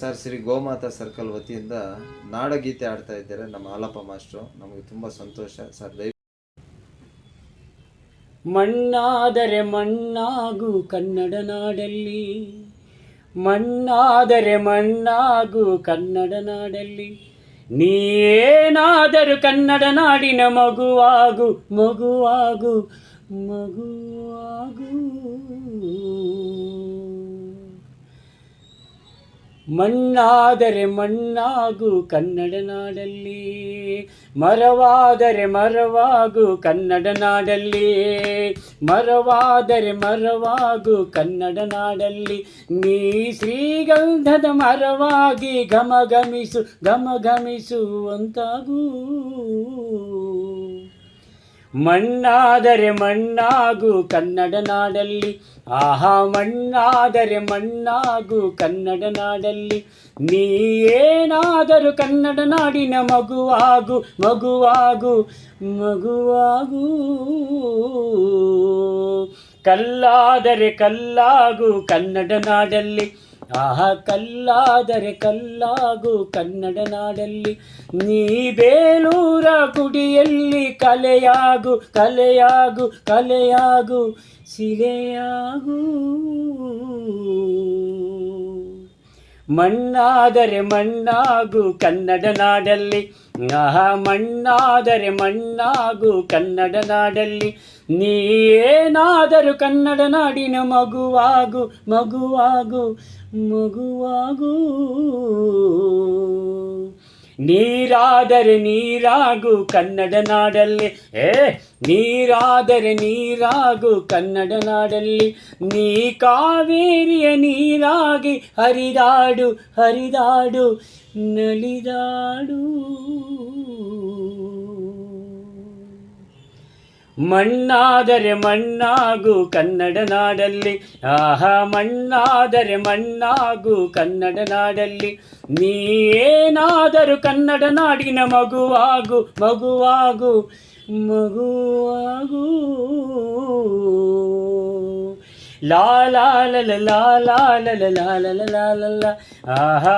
Sir Shri ಗೋಮಾತಾ circle ವತಿಯಿಂದ ನಾಡಗೀತೆ ಆಡ್ತಾ ಇದ್ದಾರೆ ನಮ್ಮ ಹಾಲಪ್ಪ ಮಾಸ್ಟ್ರು. ನಮಗೆ ತುಂಬ ಸಂತೋಷ ಸರ್. ಮಣ್ಣಾದರೆ ಮಣ್ಣಾಗು ಕನ್ನಡ ನಾಡಲ್ಲಿ, ಮಣ್ಣಾದರೆ ಮಣ್ಣಾಗು ಕನ್ನಡ ನಾಡಲ್ಲಿ, ನೀನಾದರೂ ಕನ್ನಡ ನಾಡಿನ ಮಗುವಾಗು ಮಗುವಾಗು ಮಗುವಾಗು. ಮಣ್ಣಾದರೆ ಮಣ್ಣಾಗು ಕನ್ನಡ ನಾಡಲ್ಲಿ, ಮರವಾದರೆ ಮರವಾಗು ಕನ್ನಡ ನಾಡಲ್ಲಿ, ಮರವಾದರೆ ಮರವಾಗು ಕನ್ನಡ ನಾಡಲ್ಲಿ, ನೀ ಶ್ರೀಗಂಧದ ಮರವಾಗಿ ಘಮಘಮಿಸು ಘಮಘಮಿಸುವಂತಾಗೂ. ಮಣ್ಣಾದರೆ ಮಣ್ಣಾಗು ಕನ್ನಡ ನಾಡಲ್ಲಿ, ಆಹಾ ಮಣ್ಣಾದರೆ ಮಣ್ಣಾಗು ಕನ್ನಡ ನಾಡಲ್ಲಿ, ನೀನಾದರೂ ಕನ್ನಡ ನಾಡಿನ ಮಗುವಾಗು ಮಗುವಾಗು ಮಗುವಾಗು. ಕಲ್ಲಾದರೆ ಕಲ್ಲಾಗು ಕನ್ನಡ ನಾಡಲ್ಲಿ, ಆಹಾ ಕಲ್ಲಾದರೆ ಕಲ್ಲಾಗು ಕನ್ನಡ ನಾಡಲ್ಲಿ, ನೀ ಬೇಲೂರ ಗುಡಿಯಲ್ಲಿ ಕಲೆಯಾಗು ಕಲೆಯಾಗು ಕಲೆಯಾಗು ಶಿಲೆಯಾಗು. ಮಣ್ಣಾದರೆ ಮಣ್ಣಾಗು ಕನ್ನಡ ನಾಡಲ್ಲಿ, ಆಹಾ ಮಣ್ಣಾದರೆ ಮಣ್ಣಾಗು ಕನ್ನಡ ನಾಡಲ್ಲಿ, ನೀನಾದರೂ ಕನ್ನಡ ನಾಡಿನ ಮಗುವಾಗು ಮಗುವಾಗು ಮಗುವಾಗು. ನೀರಾದರೆ ನೀರಾಗು ಕನ್ನಡ ನಾಡಲ್ಲಿ, ನೀರಾದರೆ ನೀರಾಗು ಕನ್ನಡ ನಾಡಲ್ಲಿ, ನೀ ಕಾವೇರಿಯ ನೀರಾಗಿ ಹರಿದಾಡು ಹರಿದಾಡು ನಲಿದಾಡು. ಮಣ್ಣಾದರೆ ಮಣ್ಣಾಗು ಕನ್ನಡ ನಾಡಲ್ಲಿ, ಆಹಾ ಮಣ್ಣಾದರೆ ಮಣ್ಣಾಗು ಕನ್ನಡ ನಾಡಲ್ಲಿ, ನೀನಾದರೂ ಕನ್ನಡ ನಾಡಿನ ಮಗುವಾಗು ಮಗುವಾಗು ಮಗುವಾಗು. ಲಾ ಲಾ ಲ ಲ ಲಾ ಲಾ ಲ ಲ ಲಾ ಲ ಲ ಲಾ ಲ, ಆಹಾ.